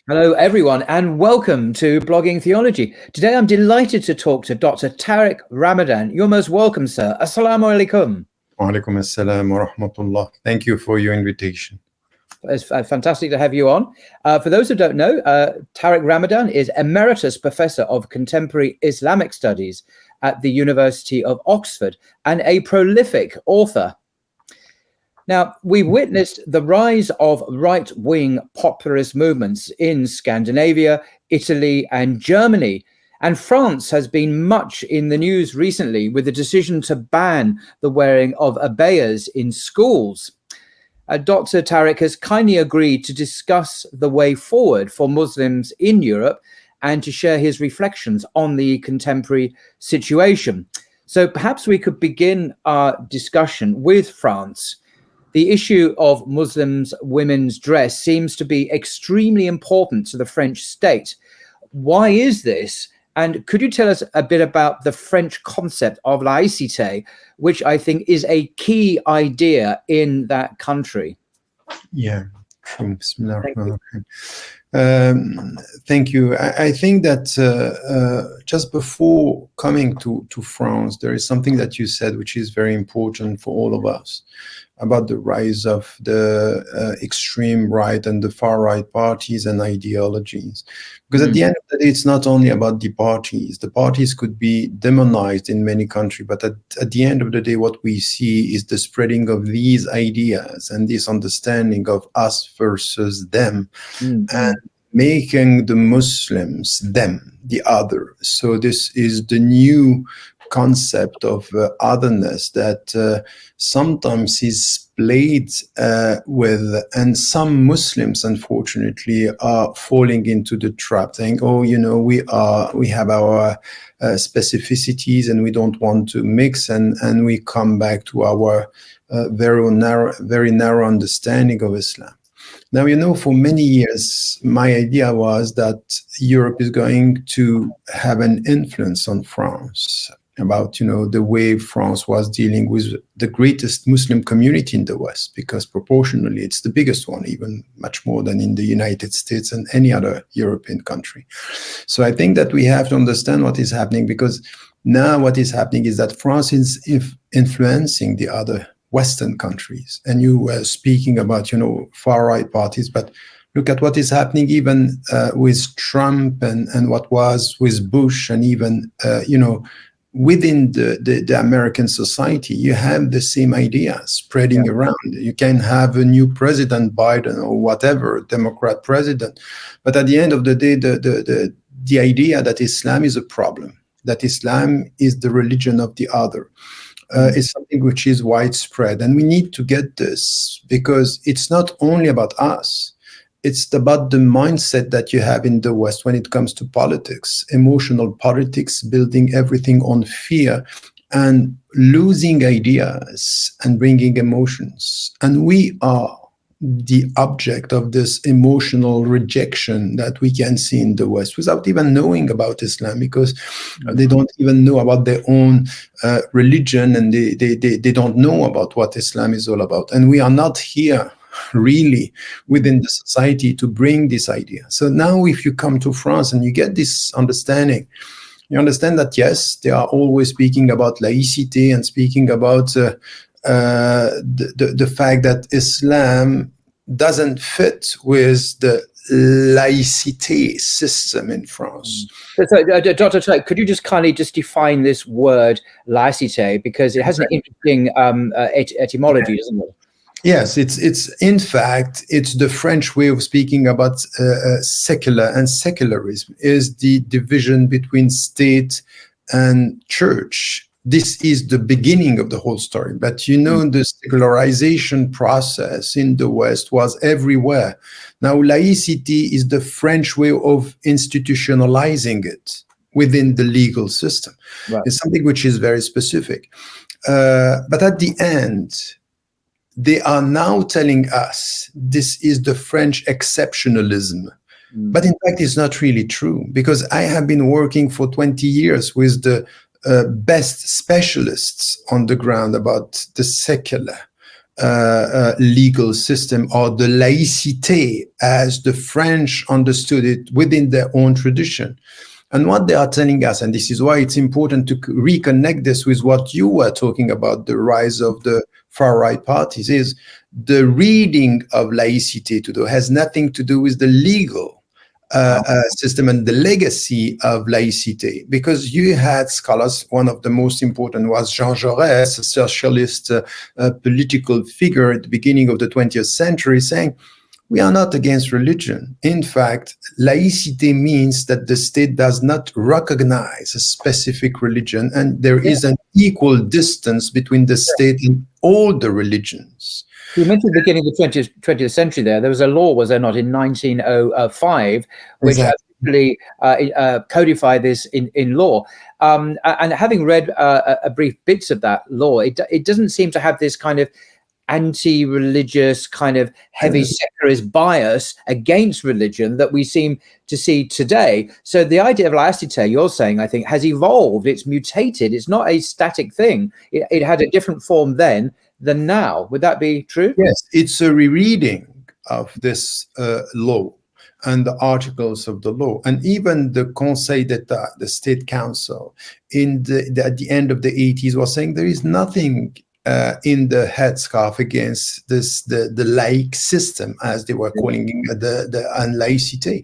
Hello, everyone, and welcome to Blogging Theology. Today, I'm delighted to talk to Dr. Tariq Ramadan. You're most welcome, sir. Assalamu alaikum. Wa alaikum assalam wa rahmatullah. Thank you for your invitation. It's fantastic to have you on. For those who don't know, Tariq Ramadan is Emeritus Professor of Contemporary Islamic Studies at the University of Oxford and a prolific author. Now, we've witnessed the rise of right-wing populist movements in Scandinavia, Italy, and Germany. And France has been much in the news recently with the decision to ban the wearing of abayas in schools. Dr. Tariq has kindly agreed to discuss the way forward for Muslims in Europe and to share his reflections on the contemporary situation. So perhaps we could begin our discussion with France. The issue of Muslims' women's dress seems to be extremely important to the French state. Why is this? And could you tell us a bit about the French concept of laicity, which I think is a key idea in that country? Yeah. Thank you. I think that just before coming to France, there is something that you said which is very important for all of us about the rise of the extreme right and the far right parties and ideologies. Because at the end of the day, it's not only about the parties. The parties could be demonized in many countries, but at the end of the day, what we see is the spreading of these ideas and this understanding of us versus them, and making the Muslims them, the other. So this is the new concept of otherness that sometimes is played with, and some Muslims unfortunately are falling into the trap, saying, oh, you know, we have our specificities and we don't want to mix, and we come back to our very narrow understanding of Islam. Now, you know, for many years, my idea was that Europe is going to have an influence on France about, you know, the way France was dealing with the greatest Muslim community in the West, because proportionally it's the biggest one, even much more than in the United States and any other European country. So I think that we have to understand what is happening, because now what is happening is that France is influencing the other Western countries. And you were speaking about, you know, far-right parties, but look at what is happening even with Trump and what was with Bush, and even, you know, within the American society, you have the same ideas spreading around. You can have a new president, Biden or whatever, Democrat president, but at the end of the day, the idea that Islam is a problem, that Islam is the religion of the other, is something which is widespread. And we need to get this, because it's not only about us. It's about the mindset that you have in the West when it comes to politics, emotional politics, building everything on fear and losing ideas and bringing emotions. And we are the object of this emotional rejection that we can see in the West without even knowing about Islam, because they don't even know about their own religion, and they don't know about what Islam is all about. And we are not here really within the society to bring this idea. So now if you come to France and you get this understanding, you understand that, yes, they are always speaking about laicity and speaking about the fact that Islam doesn't fit with the laicity system in France. So, Dr. Tariq, could you just kindly just define this word laicite, because it has an interesting etymology, doesn't it? Yes, it's in fact, it's the French way of speaking about secular, and secularism is the division between state and church. This is the beginning of the whole story. But you know, the secularization process in the West was everywhere. Now, laicity is the French way of institutionalizing it within the legal system. Right. It's something which is very specific. But at the end, they are now telling us this is the French exceptionalism. But in fact, it's not really true, because I have been working for 20 years with the best specialists on the ground about the secular legal system, or the laicité as the French understood it within their own tradition. And what they are telling us, and this is why it's important to reconnect this with what you were talking about, the rise of the far-right parties, is the reading of laicité today has nothing to do with the legal system and the legacy of laicité, because you had scholars. One of the most important was Jean Jaurès, a socialist political figure at the beginning of the 20th century, saying, we are not against religion. In fact, laicité means that the state does not recognize a specific religion, and there is an equal distance between the state and all the religions. You mentioned the beginning of the 20th century there. There was a law, was there not, in 1905, which actually codified this in law. And having read a brief bits of that law, it doesn't seem to have this kind of anti-religious kind of heavy secularist bias against religion that we seem to see today. So the idea of laicité, you're saying, I think, has evolved. It's mutated. It's not a static thing. It had a different form then than now. Would that be true? Yes, it's a rereading of this law and the articles of the law, and even the Conseil d'État, the State Council, at the end of the 80s was saying there is nothing in the headscarf against the laic system, as they were calling it, the unlaicité.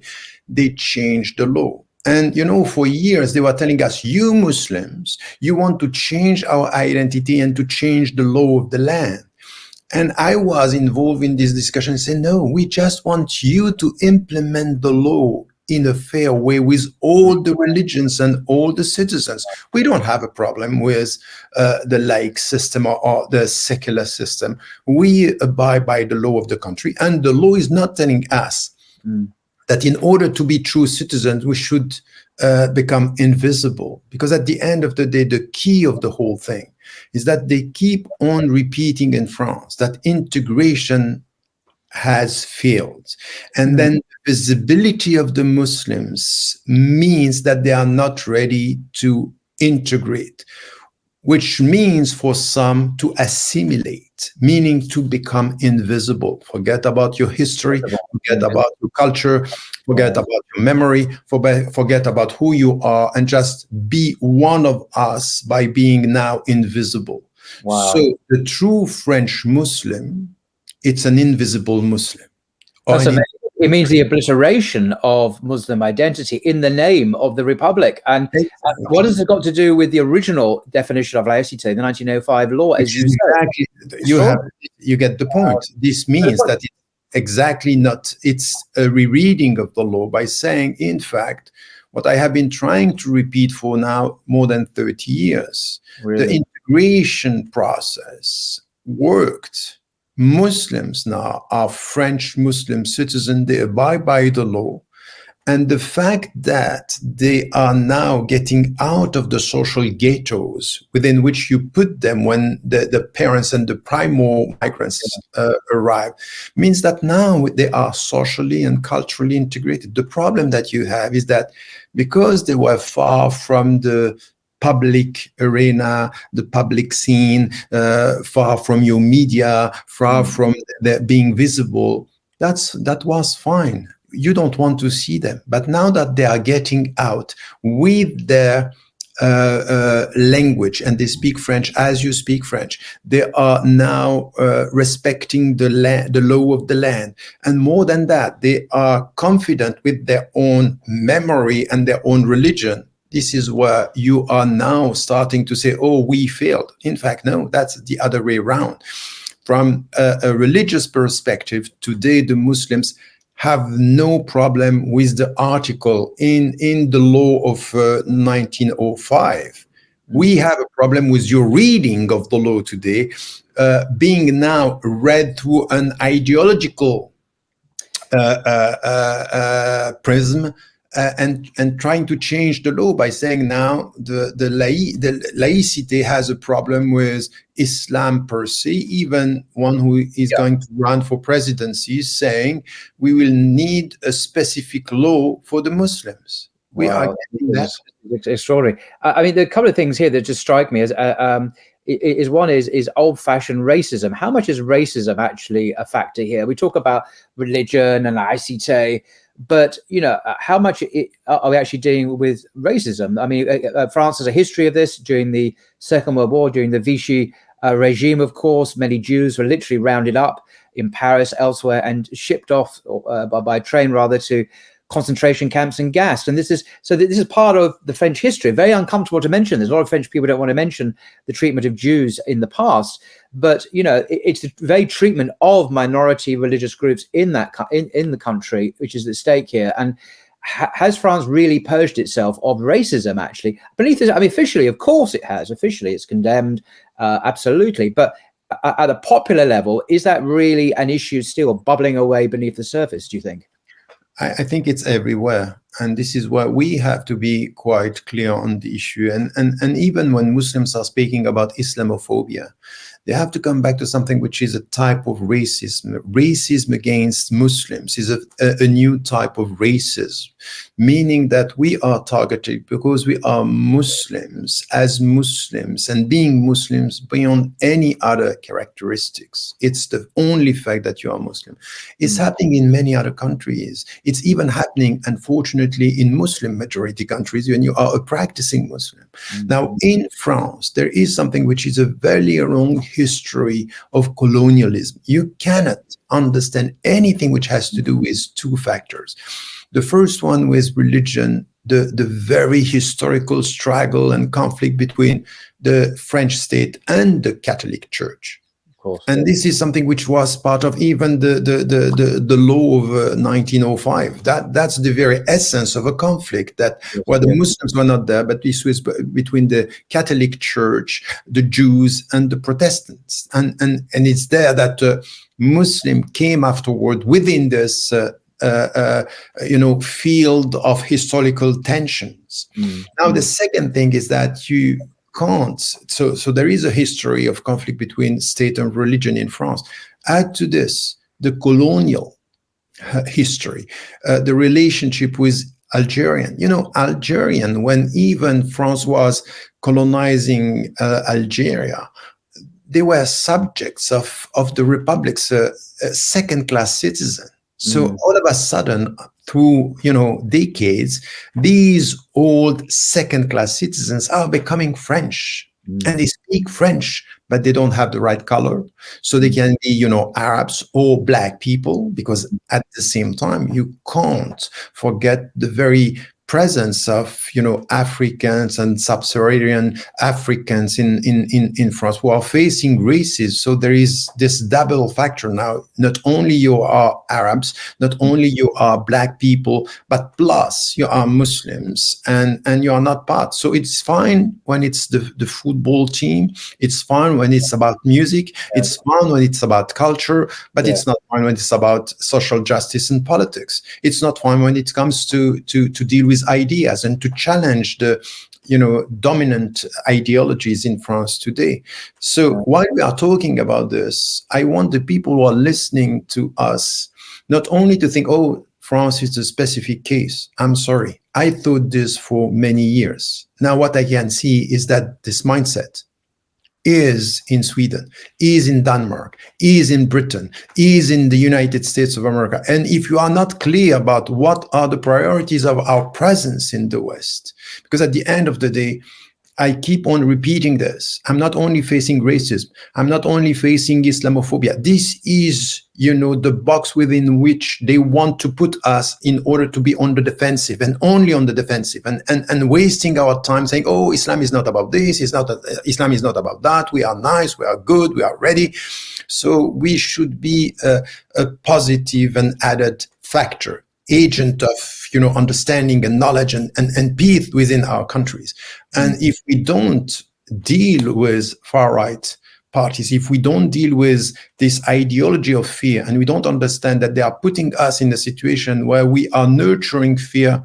They changed the law. And, for years, they were telling us, you Muslims, you want to change our identity and to change the law of the land. And I was involved in this discussion and said, no, we just want you to implement the law in a fair way with all the religions and all the citizens. We don't have a problem with the laic system or the secular system. We abide by the law of the country, and the law is not telling us that in order to be true citizens, we should become invisible. Because at the end of the day, the key of the whole thing is that they keep on repeating in France that integration has failed. And then the visibility of the Muslims means that they are not ready to integrate, which means for some to assimilate, meaning to become invisible. Forget about your history, forget about your culture, forget about your memory, forget about who you are, and just be one of us by being now invisible. Wow. So the true French Muslim, it's an invisible Muslim. It means the obliteration of Muslim identity in the name of the Republic. And what has it got to do with the original definition of laicity, the 1905 law, as you said? You get the point. This means that it's exactly not, it's a rereading of the law by saying, in fact, what I have been trying to repeat for now more than 30 years, the integration process worked. Muslims now are French Muslim citizens. They abide by the law. And the fact that they are now getting out of the social ghettos within which you put them when the parents and the primary migrants arrive means that now they are socially and culturally integrated. The problem that you have is that because they were far from the public arena, the public scene, far from your media, far from being visible, that was fine. You don't want to see them. But now that they are getting out with their language and they speak French as you speak French, they are now respecting the law of the land. And more than that, they are confident with their own memory and their own religion. This is where you are now starting to say, oh, we failed. In fact, no, that's the other way around. From a religious perspective, today the Muslims have no problem with the article in the law of 1905. We have a problem with your reading of the law today being now read through an ideological prism, and trying to change the law by saying now the laicity has a problem with Islam per se. Even one who is going to run for presidency is saying we will need a specific law for the Muslims. We are getting that. It's extraordinary. I mean, there are a couple of things here that just strike me as one is old-fashioned racism. How much is racism actually a factor here? We talk about religion and laicity, but how much are we actually dealing with racism? I mean, France has a history of this during the Second World War, during the Vichy regime. Of course, many Jews were literally rounded up in Paris, elsewhere, and shipped off by train rather to concentration camps and gassed. And this is part of the French history. Very uncomfortable to mention. There's a lot of French people don't want to mention the treatment of Jews in the past, but it's the very treatment of minority religious groups in the country which is at stake here. And has France really purged itself of racism? Actually, beneath this, I mean, officially, of course, it has. Officially, it's condemned, absolutely. But at a popular level, is that really an issue still bubbling away beneath the surface, do you think? I think it's everywhere. And this is why we have to be quite clear on the issue. And even when Muslims are speaking about Islamophobia, they have to come back to something which is a type of racism. Racism against Muslims is a new type of racism, meaning that we are targeted because we are Muslims as Muslims, and being Muslims beyond any other characteristics. It's the only fact that you are Muslim. It's happening in many other countries. It's even happening, unfortunately, in Muslim majority countries when you are a practicing Muslim. Now, in France, there is something which is a very long history of colonialism. You cannot understand anything which has to do with two factors. The first one was religion, the very historical struggle and conflict between the French state and the Catholic Church. And this is something which was part of even the law of 1905. That's the very essence of a conflict, where the Muslims were not there, but this was between the Catholic Church, the Jews, and the Protestants. And it's there that Muslim came afterward within this field of historical tensions. Now, the second thing is that you can't. So there is a history of conflict between state and religion in France. Add to this the colonial history, the relationship with Algerian. Algerian, when even France was colonizing Algeria, they were subjects of the Republic's second-class citizen. So all of a sudden, through decades, these old second-class citizens are becoming French, and they speak French, but they don't have the right color. So they can be, Arabs or black people, because at the same time, you can't forget the very presence of Africans and sub-Saharan Africans in France who are facing racism. So there is this double factor now. Not only you are Arabs, not only you are black people, but plus you are Muslims and you are not part. So it's fine when it's the football team. It's fine when it's about music. It's fine when it's about culture, but it's not fine when it's about social justice and politics. It's not fine when it comes to deal with ideas and to challenge the dominant ideologies in France today. So while we are talking about this, I want the people who are listening to us not only to think, oh, France is a specific case. I'm sorry, I thought this for many years. Now what I can see is that this mindset is in Sweden, is in Denmark, is in Britain, is in the United States of America. And if you are not clear about what are the priorities of our presence in the West, because at the end of the day, I keep on repeating this. I'm not only facing racism. I'm not only facing Islamophobia. This is, the box within which they want to put us in order to be on the defensive and only on the defensive and wasting our time saying, oh, Islam is not about this. Islam is not about that. We are nice. We are good. We are ready. So we should be a positive and added factor, agent of understanding and knowledge and peace within our countries. And if we don't deal with far right parties, if we don't deal with this ideology of fear, and we don't understand that they are putting us in a situation where we are nurturing fear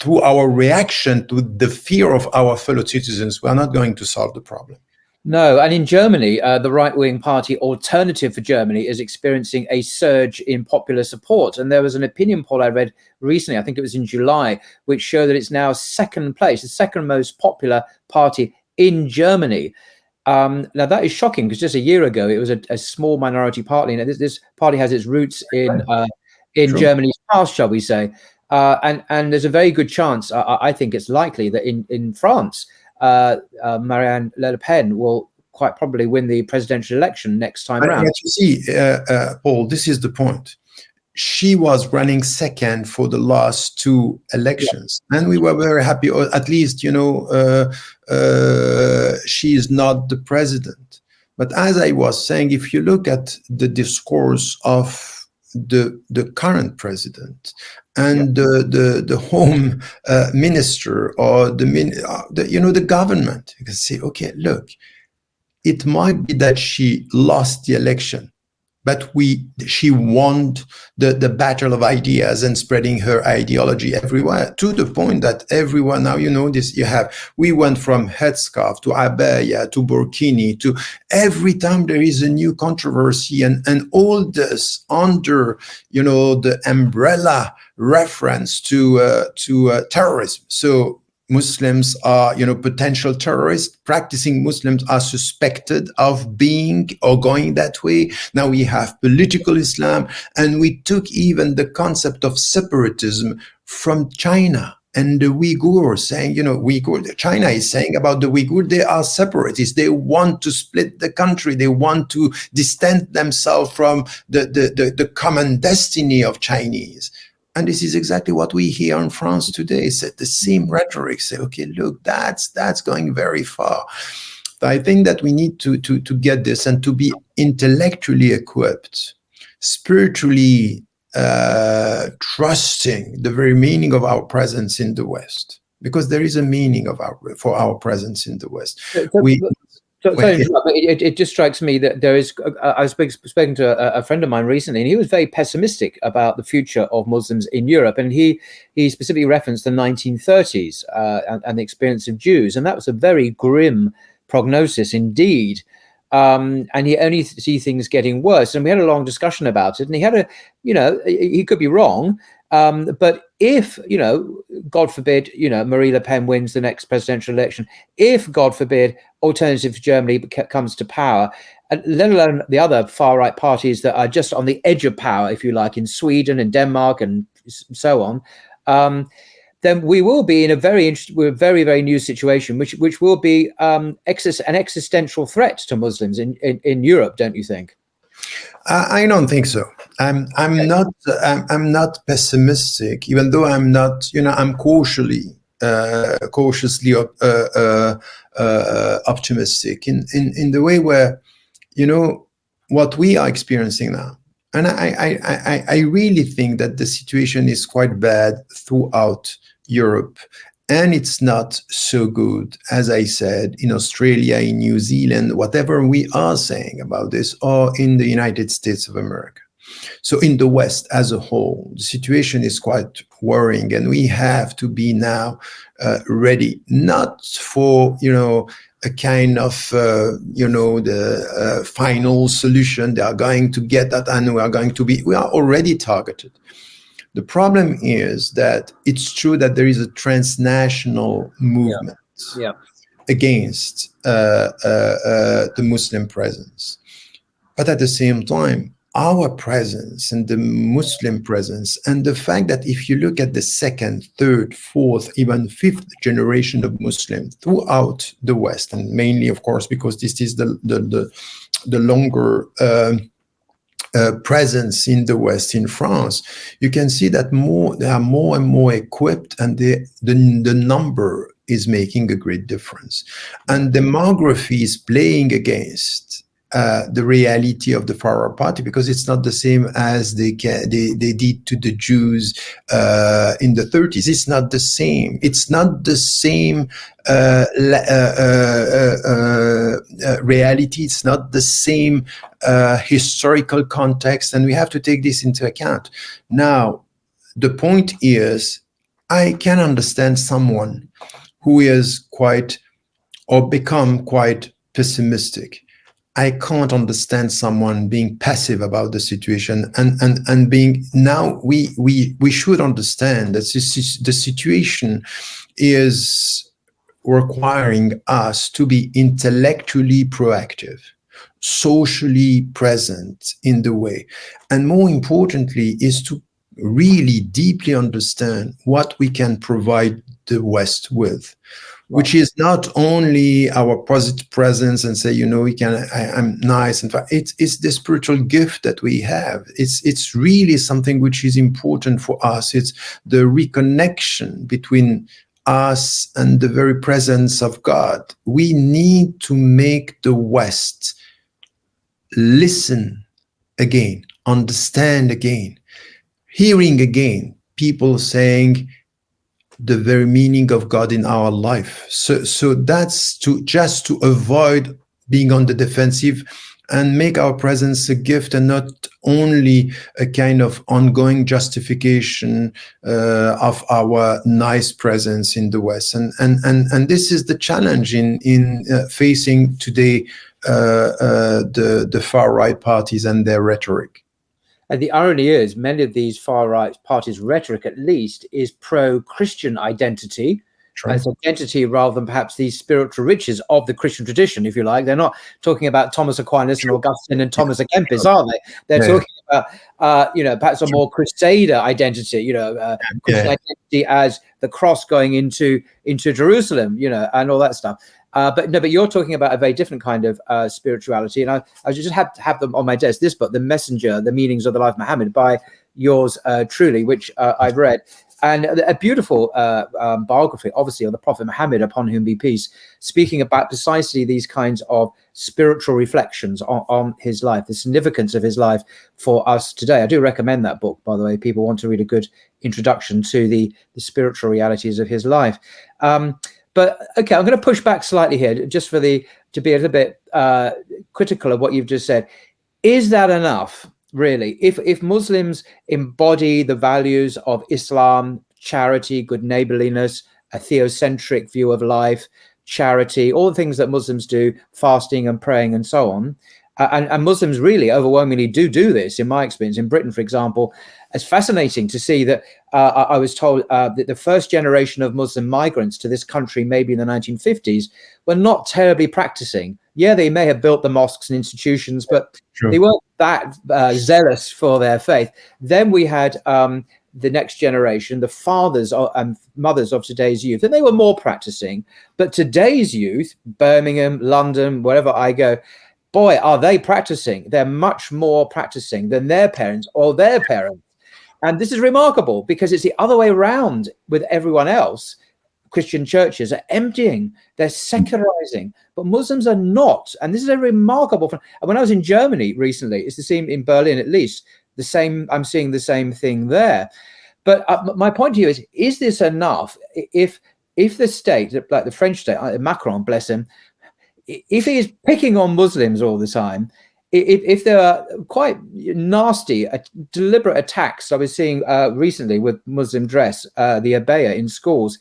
through our reaction to the fear of our fellow citizens, we are not going to solve the problem. No, and in Germany, the right-wing party Alternative for Germany is experiencing a surge in popular support. And there was an opinion poll I read recently, I think it was in July, which showed that it's now second place, the second most popular party in Germany. Now that is shocking because just a year ago it was a small minority party, and this party has its roots in True. Germany's past, shall we say? And there's a very good chance, I think it's likely that in France, Marine Le Pen will quite probably win the presidential election next time around. But you see, Paul, this is the point. She was running second for the last two elections, and we were very happy, or at least, you know, she is not the president. But as I was saying, if you look at the discourse of the current president and the home minister or the government, you can say, okay, look, it might be that she lost the election, but she won the battle of ideas and spreading her ideology everywhere, to the point that everyone now, you know, this, we went from headscarf to abaya to burkini to every time there is a new controversy, and all this under, you know, the umbrella reference to terrorism. So Muslims are, you know, potential terrorists. Practicing Muslims are suspected of being or going that way. Now we have political Islam, and we took even the concept of separatism from China and the Uyghurs, saying, you know, China is saying about the Uyghur, they are separatists. They want to split the country. They want to distance themselves from the common destiny of Chinese. And this is exactly what we hear in France today. It's the same rhetoric. Say, okay, look, that's going very far. But I think that we need to get this and to be intellectually equipped, spiritually trusting the very meaning of our presence in the West, because there is a meaning for our presence in the West. It just strikes me that there is. I was speaking to a friend of mine recently, and he was very pessimistic about the future of Muslims in Europe. And he specifically referenced the 1930s and the experience of Jews, and that was a very grim prognosis indeed. And he only sees things getting worse. And we had a long discussion about it. And he had he could be wrong. But if, you know, God forbid, you know, Marie Le Pen wins the next presidential election, if, God forbid, Alternative for Germany comes to power, and let alone the other far-right parties that are just on the edge of power, if you like, in Sweden and Denmark and so on, then we will be in a very, very new situation, which will be an existential threat to Muslims in Europe, don't you think? I don't think so. I'm not pessimistic, even though I'm not, you know, I'm cautiously optimistic in the way where, you know, what we are experiencing now. And I really think that the situation is quite bad throughout Europe. And it's not so good, as I said, in Australia, in New Zealand, whatever we are saying about this, or in the United States of America. So in the West as a whole, the situation is quite worrying, and we have to be now ready, not for, you know, a kind of, the final solution. They are going to get that, and we are already targeted. The problem is that it's true that there is a transnational movement against the Muslim presence. But at the same time, our presence and the Muslim presence, and the fact that if you look at the second, third, fourth, even fifth generation of Muslims throughout the West, and mainly, of course, because this is the longer presence in the West, in France, you can see that they are more and more equipped, and the number is making a great difference. And demography is playing against the reality of the far right party, because it's not the same as they did to the Jews in the 30s. It's not the same. It's not the same reality. It's not the same historical context, and we have to take this into account. Now, the point is, I can understand someone who is quite or become quite pessimistic. I can't understand someone being passive about the situation and being, now we should understand that the situation is requiring us to be intellectually proactive, socially present in the way, and more importantly is to really deeply understand what we can provide the West with, which is not only our positive presence and say, I'm nice. In fact, it's the spiritual gift that we have. It's really something which is important for us. It's the reconnection between us and the very presence of God. We need to make the West listen again, understand again, hearing again people saying the very meaning of God in our life. So that's to avoid being on the defensive and make our presence a gift and not only a kind of ongoing justification of our nice presence in the West. And this is the challenge in facing today the far right parties and their rhetoric. And the irony is, many of these far-right parties' rhetoric, at least, is pro-Christian identity. True. As identity rather than perhaps these spiritual riches of the Christian tradition, if you like. They're not talking about Thomas Aquinas and Augustine and Thomas à Kempis, are they? They're talking about, perhaps a more Crusader identity, Christian identity as the cross going into Jerusalem, and all that stuff. But you're talking about a very different kind of spirituality. And I just have them on my desk, this book, The Messenger, The Meanings of the Life of Muhammad, by yours truly, which I've read. And a beautiful biography, obviously, of the Prophet Muhammad, upon whom be peace, speaking about precisely these kinds of spiritual reflections on his life, the significance of his life for us today. I do recommend that book, by the way. People want to read a good introduction to the spiritual realities of his life. But okay, I'm going to push back slightly here, just to be a little bit critical of what you've just said. Is that enough, really? If Muslims embody the values of Islam, charity, good neighborliness, a theocentric view of life, charity, all the things that Muslims do, fasting and praying and so on, and Muslims really overwhelmingly do this, in my experience. In Britain, for example, it's fascinating to see that I was told that the first generation of Muslim migrants to this country, maybe in the 1950s, were not terribly practicing. Yeah, they may have built the mosques and institutions, but they weren't that zealous for their faith. Then we had the next generation, the fathers and mothers of today's youth, and they were more practicing. But today's youth, Birmingham, London, wherever I go, boy, are they practicing. They're much more practicing than their parents or their parents. And this is remarkable because it's the other way around with everyone else. Christian churches are emptying, they're secularizing, but Muslims are not. And this is a remarkable thing. And when I was in Germany recently, it's the same in Berlin, at least, I'm seeing the same thing there. But my point to you is this enough? If the state, like the French state, Macron, bless him, if he is picking on Muslims all the time, if there are quite nasty, deliberate attacks I was seeing recently with Muslim dress, the abaya in schools,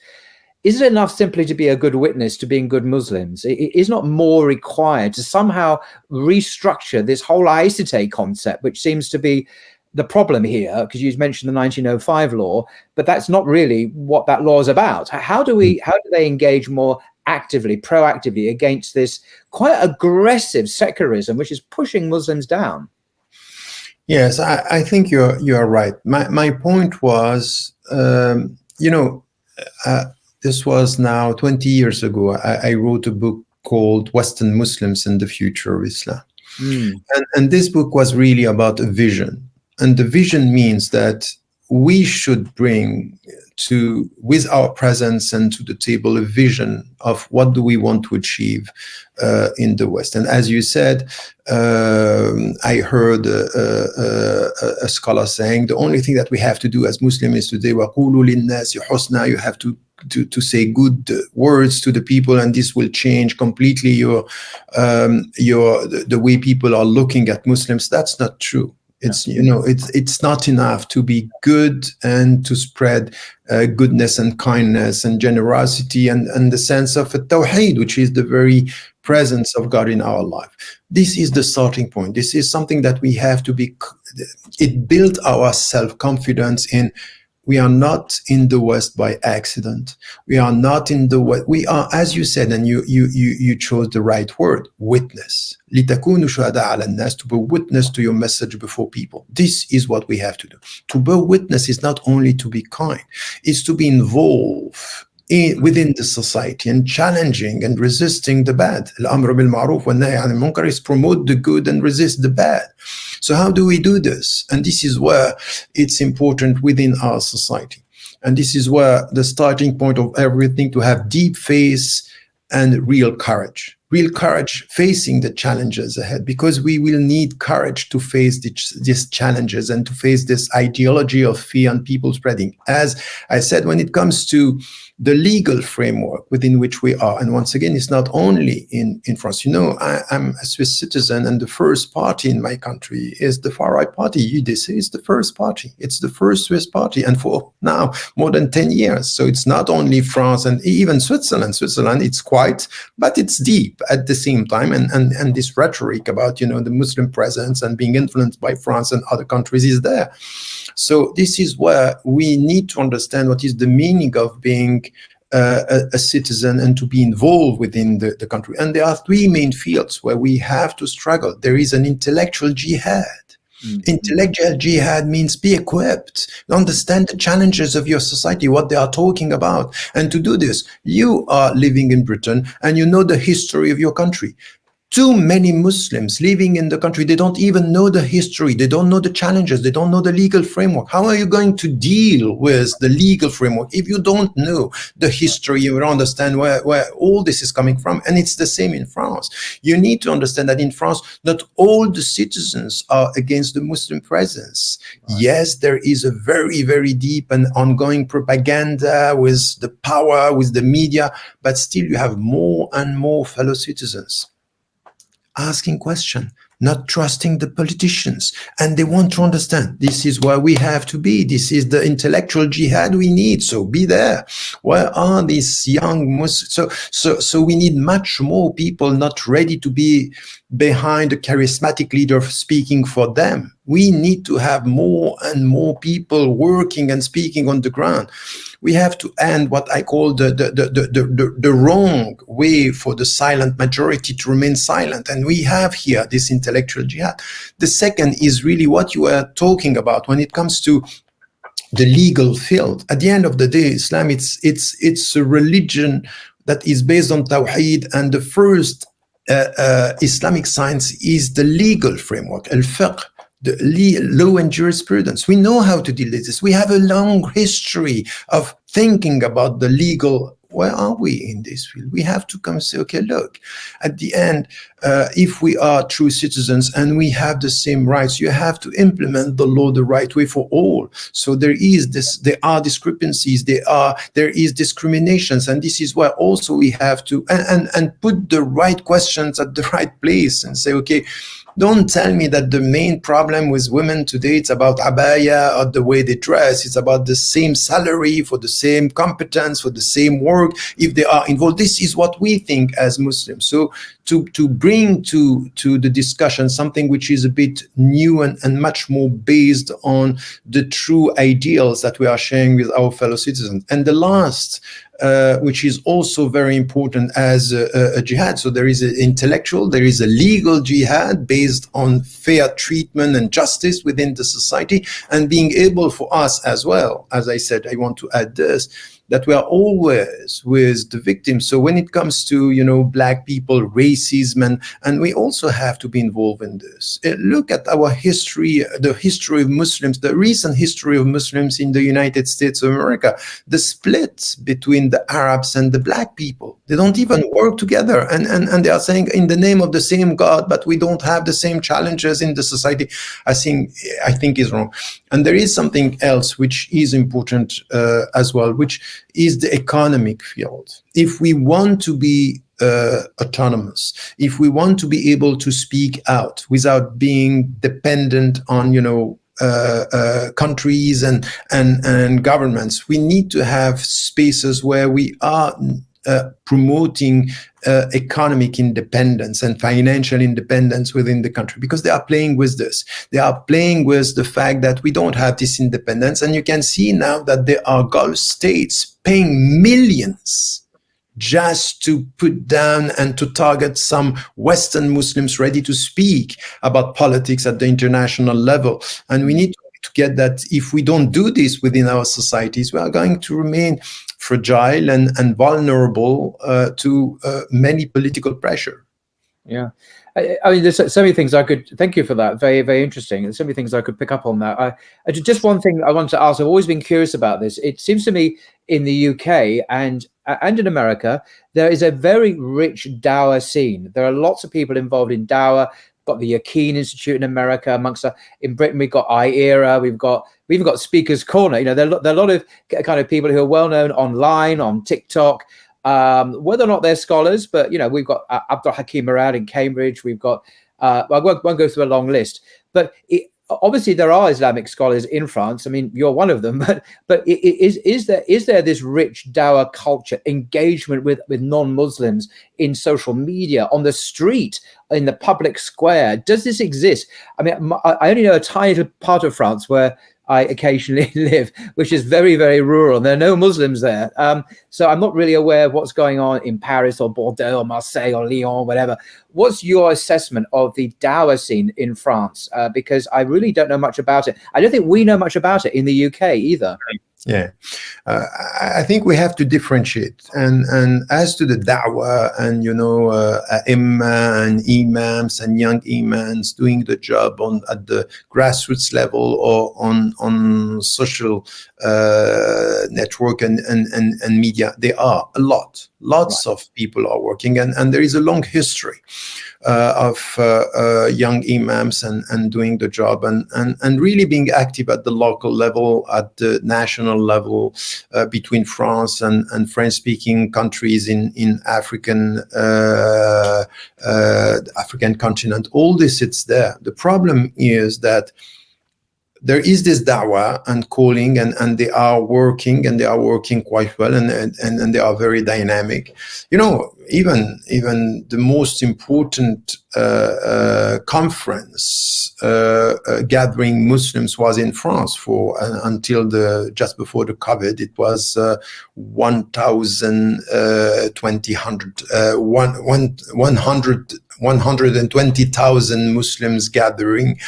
is it enough simply to be a good witness to being good Muslims? It is not more required to somehow restructure this whole laicity concept, which seems to be the problem here, because you mentioned the 1905 law, but that's not really what that law is about. How do they engage more actively, proactively against this quite aggressive secularism, which is pushing Muslims down? Yes, I think you're right. My point was, this was now 20 years ago. I wrote a book called Western Muslims and the Future of Islam. And this book was really about a vision. And the vision means that we should bring with our presence and to the table a vision of what do we want to achieve in the West. And as you said, I heard a scholar saying the only thing that we have to do as Muslims today, وَقُولُوا لِلنَّاسِ حُسْنًا, you have to say good words to the people, and this will change completely the way people are looking at Muslims. That's not true. It's not enough to be good and to spread goodness and kindness and generosity and the sense of a tawheed, which is the very presence of God in our life. This is the starting point. This is something that we have to be. It built our self-confidence in. We are not in the West by accident. We are not in the West. We are, as you said, and you chose the right word, witness. لِتَكُونُوا شُهَدَاءَ عَلَى النَّاسِ, to bear witness to your message before people. This is what we have to do. To bear witness is not only to be kind, it's to be involved within the society and challenging and resisting the bad. Al-amr bil-ma'ruf wa nahy 'anil munkar is promote the good and resist the bad. So how do we do this? And this is where it's important within our society. And this is where the starting point of everything, to have deep faith and real courage facing the challenges ahead, because we will need courage to face these challenges and to face this ideology of fear and people spreading. As I said, when it comes to the legal framework within which we are, and once again, it's not only in France. You know, I'm a Swiss citizen, and the first party in my country is the far-right party. UDC is the first party. It's the first Swiss party, and for now, more than 10 years. So it's not only France and even Switzerland. Switzerland, it's quite, but it's deep at the same time. And this rhetoric about, you know, the Muslim presence and being influenced by France and other countries is there. So this is where we need to understand what is the meaning of being a citizen and to be involved within the country. And there are three main fields where we have to struggle. There is an intellectual jihad. Mm-hmm. Intellectual jihad means be equipped, understand the challenges of your society, what they are talking about. And to do this, you are living in Britain and you know the history of your country. Too many Muslims living in the country, they don't even know the history, they don't know the challenges, they don't know the legal framework. How are you going to deal with the legal framework if you don't know the history, you don't understand where all this is coming from? And it's the same in France. You need to understand that in France, not all the citizens are against the Muslim presence. Right. Yes, there is a very, very deep and ongoing propaganda with the power, with the media, but still you have more and more fellow citizens asking questions, not trusting the politicians, and they want to understand. This is where we have to be. This is the intellectual jihad we need. So be there. Where are these young Muslims? So we need much more people not ready to be behind a charismatic leader speaking for them. We need to have more and more people working and speaking on the ground. We have to end what I call the wrong way for the silent majority to remain silent. And we have here this intellectual jihad. The second is really what you are talking about when it comes to the legal field. At the end of the day, Islam, it's a religion that is based on Tawheed, and the first Islamic science is the legal framework, al-fiqh, the law and jurisprudence. We know how to deal with this. We have a long history of thinking about the legal. Where are we in this field? We have to come and say, okay, look, at the end, if we are true citizens and we have the same rights, you have to implement the law the right way for all. So there are discrepancies, there is discriminations, and this is where also we have to and put the right questions at the right place and say, okay, don't tell me that the main problem with women today, it's about abaya or the way they dress. It's about the same salary for the same competence, for the same work, if they are involved. This is what we think as Muslims. So to bring to the discussion something which is a bit new and much more based on the true ideals that we are sharing with our fellow citizens. And the last, which is also very important as a jihad. So there is an intellectual, there is a legal jihad based on fair treatment and justice within the society, and being able for us as well, as I said, I want to add this, that we are always with the victims. So when it comes to, Black people, racism, and we also have to be involved in this. Look at our history, the history of Muslims, the recent history of Muslims in the United States of America, the split between the Arabs and the Black people. They don't even work together. And they are saying in the name of the same God, but we don't have the same challenges in the society. I think is wrong. And there is something else which is important as well, which is the economic field. If we want to be autonomous, if we want to be able to speak out without being dependent on, countries and governments, we need to have spaces where we are promoting economic independence and financial independence within the country, because they are playing with this. They are playing with the fact that we don't have this independence. And you can see now that there are Gulf states paying millions just to put down and to target some Western Muslims ready to speak about politics at the international level. And we need to get that if we don't do this within our societies, we are going to remain fragile and vulnerable to many political pressure. Yeah. I mean, there's so many things I could, thank you for that. Very, very interesting. There's so many things I could pick up on that. Just one thing I wanted to ask, I've always been curious about this. It seems to me in the UK and in America, there is a very rich Dawah scene. There are lots of people involved in Dawah. Got the Yaqeen Institute in America. In Britain, we've got IERA. We've even got Speaker's Corner. You know, there are a lot of kind of people who are well known online, on TikTok. Whether or not they're scholars, but you know, we've got Abdul Hakim Murad in Cambridge. We've got I won't go through a long list, but obviously there are Islamic scholars in France. I mean, you're one of them, but is there this rich Dawah culture, engagement with non-Muslims in social media, on the street, in the public square? Does this exist? I mean, I only know a tiny little part of France where I occasionally live, which is very, very rural, and there are no Muslims there. So I'm not really aware of what's going on in Paris or Bordeaux or Marseille or Lyon or whatever. What's your assessment of the Dawah scene in France? Because I really don't know much about it. I don't think we know much about it in the UK either. Yeah, I think we have to differentiate. And as to the da'wah and, you know, imma and imams and young imams doing the job at the grassroots level or on social network and media, there are lots right. of people are working, and there is a long history of young imams and doing the job and really being active at the local level, at the national level, between France and French-speaking countries in African continent. All this, it's there. The problem is that there is this da'wah and calling, and they are working quite well, and they are very dynamic. You know, even the most important conference gathering Muslims was in France for until just before the COVID. It was 120,000 Muslims gathering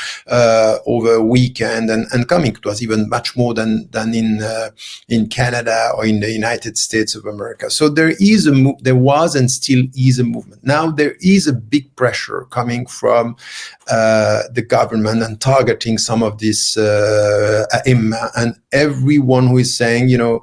over a weekend and coming. It was even much more than in Canada or in the United States of America. So there was and still is a movement. Now there is a big pressure coming from the government and targeting some of this ai*imma, and everyone who is saying, you know,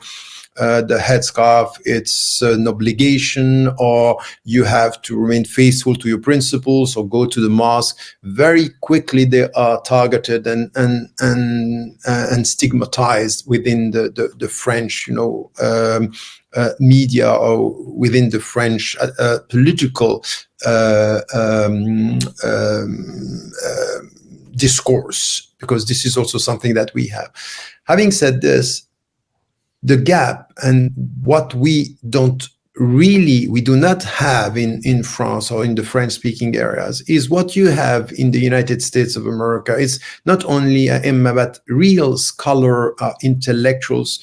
the headscarf, it's an obligation, or you have to remain faithful to your principles, or go to the mosque. Very quickly they are targeted and stigmatized within the French, you know, media, or within the French political discourse, because this is also something that we have. Having said this, the gap and what we do not have in France or in the French-speaking areas is what you have in the United States of America. It's not only ai*imma, but real scholar intellectuals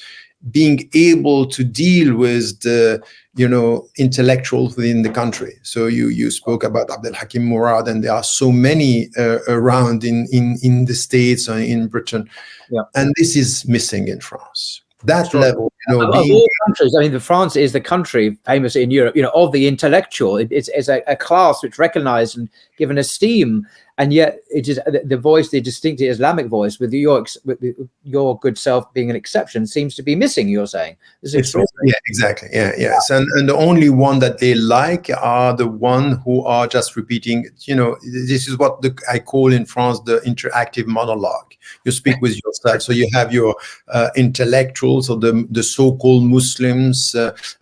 being able to deal with the, you know, intellectuals within the country. So you spoke about Abdul Hakim Murad, and there are so many around in the States or in Britain, yeah. And this is missing in France. That level, you know, of all countries. I mean, France is the country famous in Europe, you know, of the intellectual. It's a class which recognized and given esteem, and yet it is the voice, the distinctive Islamic voice, with your good self being an exception, seems to be missing. You're saying, yeah, exactly, yes, and the only one that they like are the one who are just repeating. You know, this is what I call in France the interactive monologue. You speak with yourself, so you have your intellectuals, or the so-called Muslims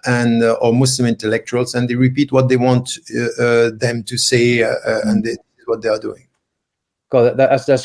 and or Muslim intellectuals, and they repeat what they want them to say, and this is what they are doing. God, that's a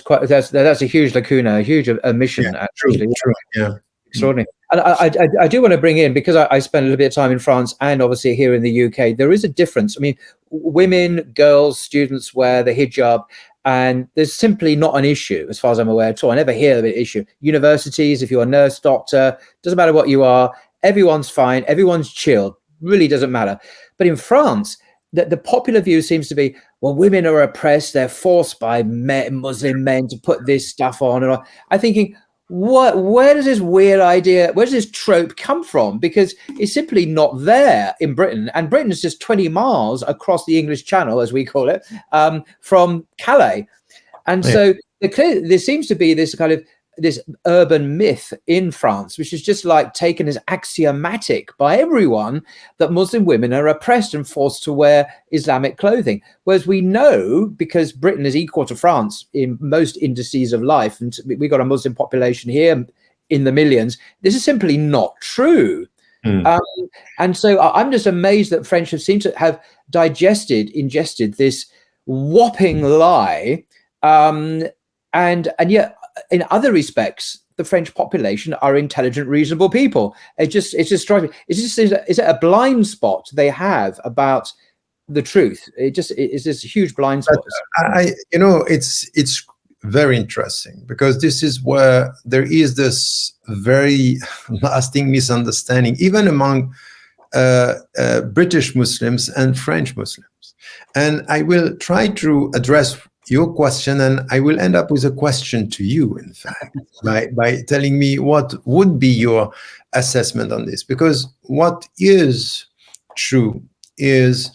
huge lacuna, a huge omission. Yeah, actually. True, yeah. Extraordinary. And I do want to bring in, because I spent a little bit of time in France and obviously here in the UK, there is a difference. I mean, women, girls, students wear the hijab, and there's simply not an issue as far as I'm aware at all. I never hear of an issue. Universities, if you're a nurse, doctor, doesn't matter what you are, everyone's fine, everyone's chilled, really doesn't matter. But in France, the popular view seems to be, well, women are oppressed, they're forced by Muslim men to put this stuff on. And I'm thinking, where does this weird idea, where does this trope come from? Because it's simply not there in Britain, and Britain is just 20 miles across the English Channel, as we call it, from Calais. And so there seems to be this kind of this urban myth in France, which is just like taken as axiomatic by everyone, that Muslim women are oppressed and forced to wear Islamic clothing. Whereas we know, because Britain is equal to France in most indices of life, and we've got a Muslim population here in the millions, this is simply not true. And so I'm just amazed that French seem to have ingested this whopping lie. And yet, in other respects, the French population are intelligent, reasonable people. It's just striking. Is it a blind spot they have about the truth? It's this huge blind spot. It's very interesting, because this is where there is this very lasting misunderstanding, even among British Muslims and French Muslims. And I will try to address your question, and I will end up with a question to you, in fact, by telling me what would be your assessment on this. Because what is true is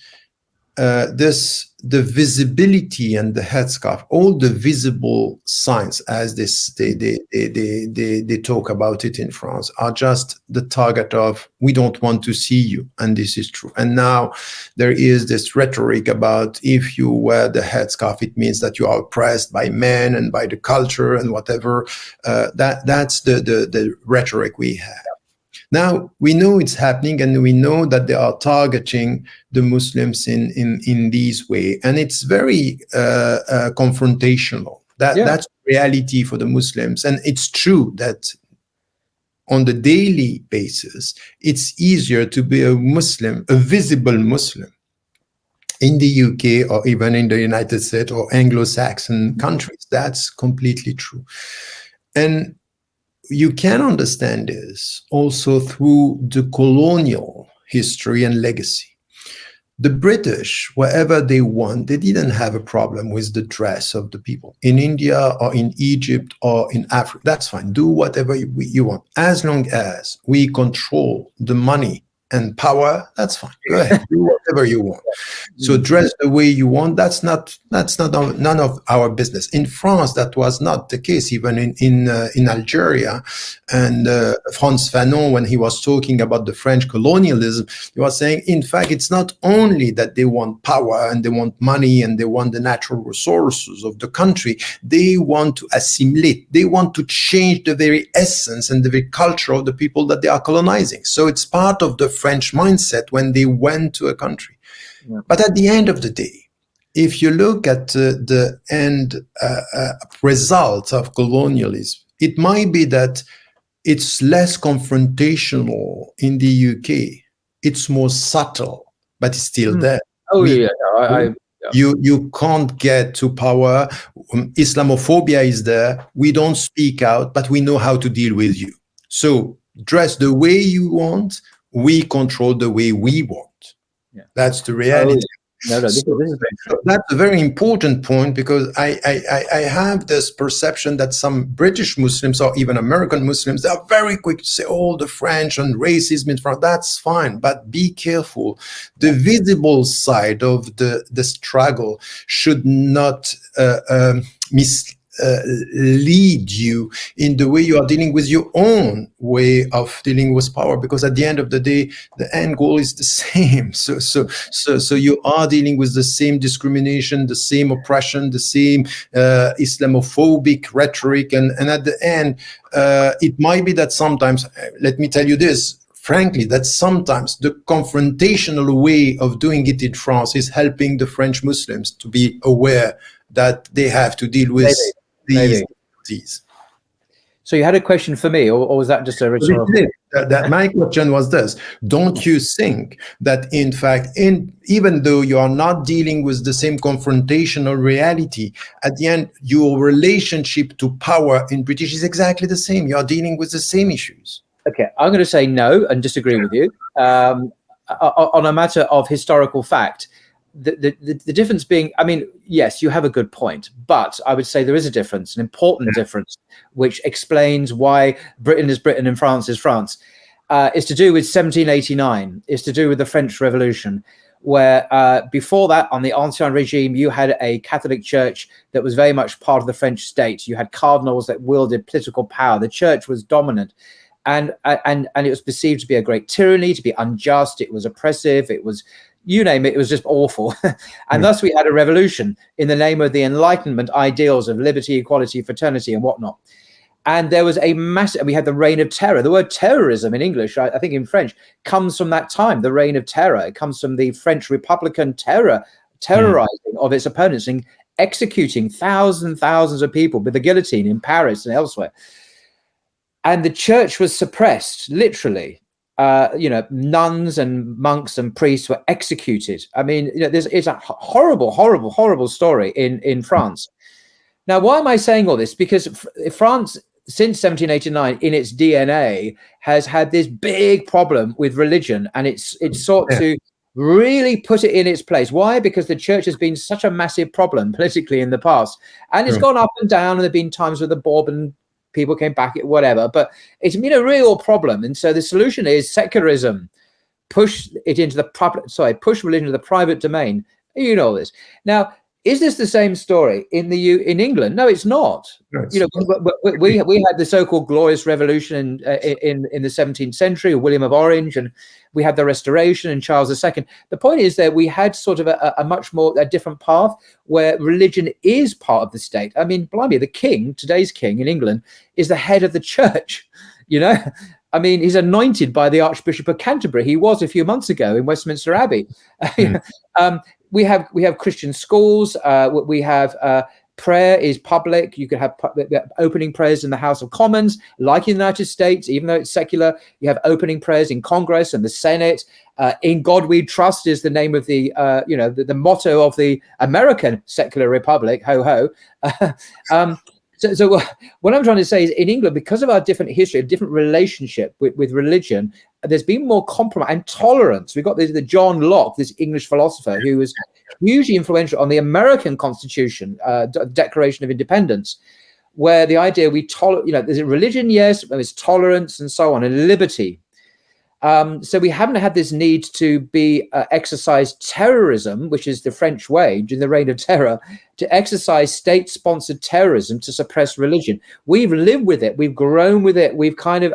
the visibility and the headscarf, all the visible signs, as they talk about it in France, are just the target of, we don't want to see you, and this is true. And now there is this rhetoric about, if you wear the headscarf, it means that you are oppressed by men and by the culture and whatever. That's the rhetoric we have. Now, we know it's happening, and we know that they are targeting the Muslims in this way. And it's very confrontational. That's reality for the Muslims. And it's true that on the daily basis, it's easier to be a Muslim, a visible Muslim, in the UK or even in the United States or Anglo-Saxon countries. That's completely true. And you can understand this also through the colonial history and legacy. The British, wherever they went, they didn't have a problem with the dress of the people. In India or in Egypt or in Africa, that's fine. Do whatever you want. As long as we control the money and power, that's fine. Go ahead, do whatever you want. So dress the way you want. That's not none of our business. In France, that was not the case. Even in Algeria, and Frantz Fanon, when he was talking about the French colonialism, he was saying, in fact, it's not only that they want power and they want money and they want the natural resources of the country. They want to assimilate. They want to change the very essence and the very culture of the people that they are colonizing. So it's part of the French mindset when they went to a country. Yeah. But at the end of the day, if you look at the end result of colonialism, it might be that it's less confrontational in the UK. It's more subtle, but it's still there. You can't get to power. Islamophobia is there. We don't speak out, but we know how to deal with you. So dress the way you want. We control the way we want. Yeah. That's the reality. This is that's a very important point, because I have this perception that some British Muslims or even American Muslims are very quick to say, oh, the French and racism in France. That's fine, but be careful. The visible side of the struggle should not lead you in the way you are dealing with your own way of dealing with power, because at the end of the day, the end goal is the same. So you are dealing with the same discrimination, the same oppression, the same Islamophobic rhetoric, and at the end, it might be that sometimes, let me tell you this, frankly, that sometimes the confrontational way of doing it in France is helping the French Muslims to be aware that they have to deal with these. So you had a question for me, or was that just a rhetorical? That my question was this: don't you think that, in fact, even though you are not dealing with the same confrontational reality, at the end, your relationship to power in British is exactly the same. You are dealing with the same issues. Okay, I'm going to say no and disagree with you on a matter of historical fact. The difference being, I mean, yes, you have a good point, but I would say there is a difference, an important difference, which explains why Britain is Britain and France is France. It's to do with 1789. It's to do with the French Revolution, where before that, on the Ancien regime, you had a Catholic Church that was very much part of the French state. You had cardinals that wielded political power. The Church was dominant. And it was perceived to be a great tyranny, to be unjust. It was oppressive. It was, you name it, it was just awful. And thus we had a revolution in the name of the Enlightenment ideals of liberty, equality, fraternity, and whatnot. And there was a massive, we had the reign of terror. The word terrorism in English, I think in French, comes from that time, the reign of terror. It comes from the French Republican terrorizing of its opponents and executing thousands of people with the guillotine in Paris and elsewhere. And the church was suppressed, literally. Nuns and monks and priests were executed. I mean, it's a horrible story in France. Now, why am I saying all this? Because France, since 1789, in its DNA, has had this big problem with religion, and it's sought to really put it in its place. Why? Because the church has been such a massive problem politically in the past, and it's gone up and down, and there have been times where the Bourbon people came back, whatever, but it's been a real problem. And so the solution is secularism. Push religion to the private domain. You know this. Now, is this the same story in England? No, it's not. Right. We had the so-called Glorious Revolution in the 17th century, William of Orange, and we had the Restoration and Charles II. The point is that we had sort of a much more different path where religion is part of the state. I mean, blimey, the king, today's king in England, is the head of the church. I mean, he's anointed by the Archbishop of Canterbury. He was a few months ago in Westminster Abbey. We have Christian schools. We have prayer is public. You could have opening prayers in the House of Commons, like in the United States, even though it's secular. You have opening prayers in Congress and the Senate. In God We Trust is the name of the motto of the American secular republic. Ho ho. So what I'm trying to say is, in England, because of our different history, a different relationship with religion, there's been more compromise and tolerance. We've got the John Locke, this English philosopher, who was hugely influential on the American Constitution, Declaration of Independence, where the idea there's a religion, yes, there's tolerance and so on, and liberty. So we haven't had this need to be exercise terrorism, which is the French way during the reign of terror, to exercise state-sponsored terrorism to suppress religion. We've lived with it. We've grown with it. We've kind of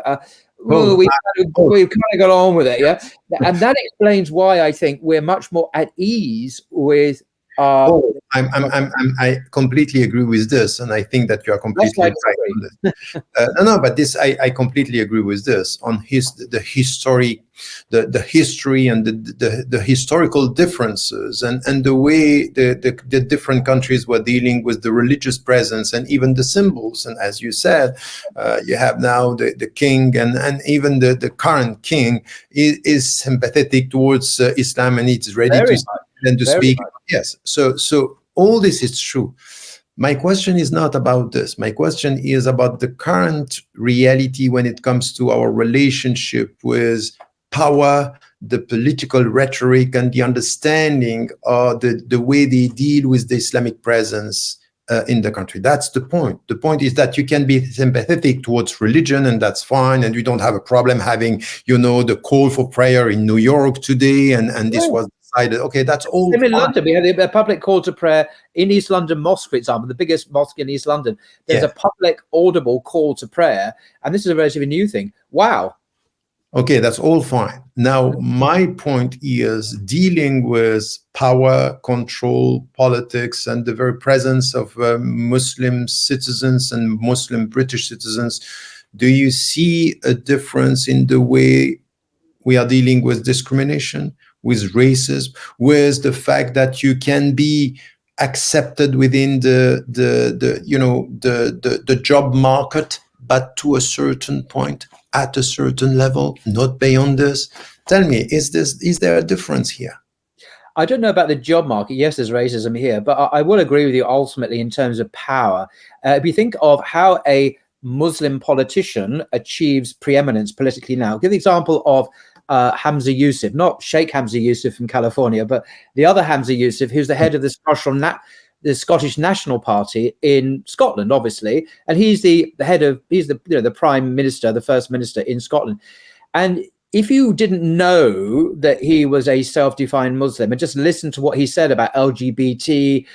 we've kind of got on with it, yeah. And that explains why I think we're much more at ease with. I completely agree with this, and I think that you are completely right on this. But this I completely agree with this on the history and the historical differences and the way the different countries were dealing with the religious presence and even the symbols. And as you said, you have now the king and even the current king is sympathetic towards Islam, and it's ready to speak. Yes. So all this is true. My question is not about this. My question is about the current reality when it comes to our relationship with power, the political rhetoric, and the understanding of the way they deal with the Islamic presence in the country. That's the point. The point is that you can be sympathetic towards religion, and that's fine, and you don't have a problem having, the call for prayer in New York today, and this was decided. Okay, that's all. In London, we had a public call to prayer in East London Mosque, for example, the biggest mosque in East London. There's a public, audible call to prayer, and this is a relatively new thing. Wow. Okay, that's all fine. Now, my point is dealing with power, control, politics, and the very presence of Muslim citizens and Muslim British citizens. Do you see a difference in the way we are dealing with discrimination, with racism, with the fact that you can be accepted within the job market but to a certain point, at a certain level, not beyond this. Tell me, is there a difference here? I don't know about the job market. Yes, there's racism here, but I will agree with you ultimately in terms of power. If you think of how a Muslim politician achieves preeminence politically now, give the example of Hamza Yusuf, not Sheikh Hamza Yusuf from California, but the other Hamza Yusuf, who's the head of the Scottish National Party in Scotland, obviously, and he's the Prime Minister, the First Minister in Scotland. And if you didn't know that he was a self-defined Muslim and just listen to what he said about LGBT,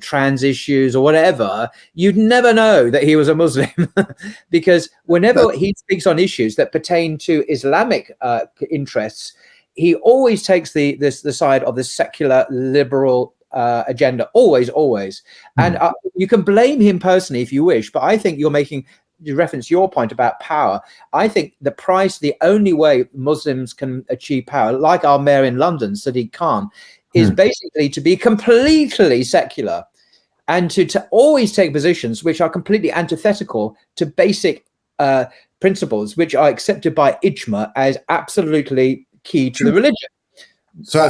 trans issues or whatever, you'd never know that he was a Muslim because whenever he speaks on issues that pertain to Islamic interests, he always takes the side of the secular liberal agenda, always. And you can blame him personally if you wish, but I think you reference your point about power. I think the only way Muslims can achieve power, like our mayor in London, Sadiq Khan, is basically to be completely secular and to always take positions which are completely antithetical to basic principles, which are accepted by Ijma as absolutely key to the religion. So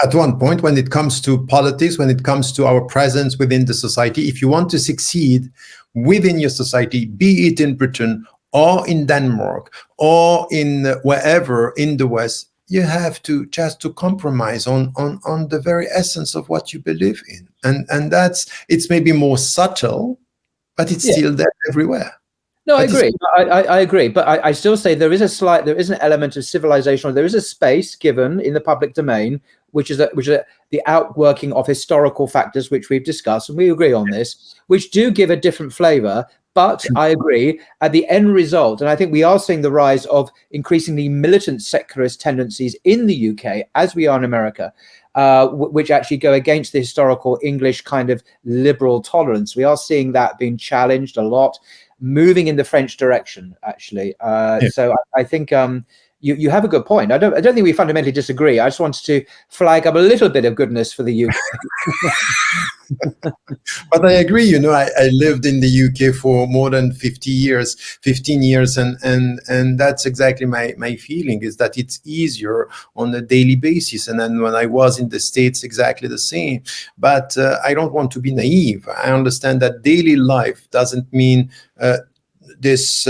at one point, when it comes to politics, when it comes to our presence within the society, if you want to succeed within your society, be it in Britain or in Denmark or in wherever in the West, you have to just to compromise on the very essence of what you believe in. And it's maybe more subtle, but it's still there everywhere. No, I agree. I agree, but I still say there is an element of civilization. There is a space given in the public domain, which is the outworking of historical factors, which we've discussed, and we agree on this, which do give a different flavor. But I agree, at the end result, and I think we are seeing the rise of increasingly militant secularist tendencies in the UK, as we are in America, which actually go against the historical English kind of liberal tolerance. We are seeing that being challenged a lot, moving in the French direction, actually. So I think you have a good point. I don't think we fundamentally disagree. I just wanted to flag up a little bit of goodness for the UK. But I agree. I lived in the UK for more than 15 years, and that's exactly my feeling, is that it's easier on a daily basis. And then when I was in the States, exactly the same. But I don't want to be naive. I understand that daily life doesn't mean this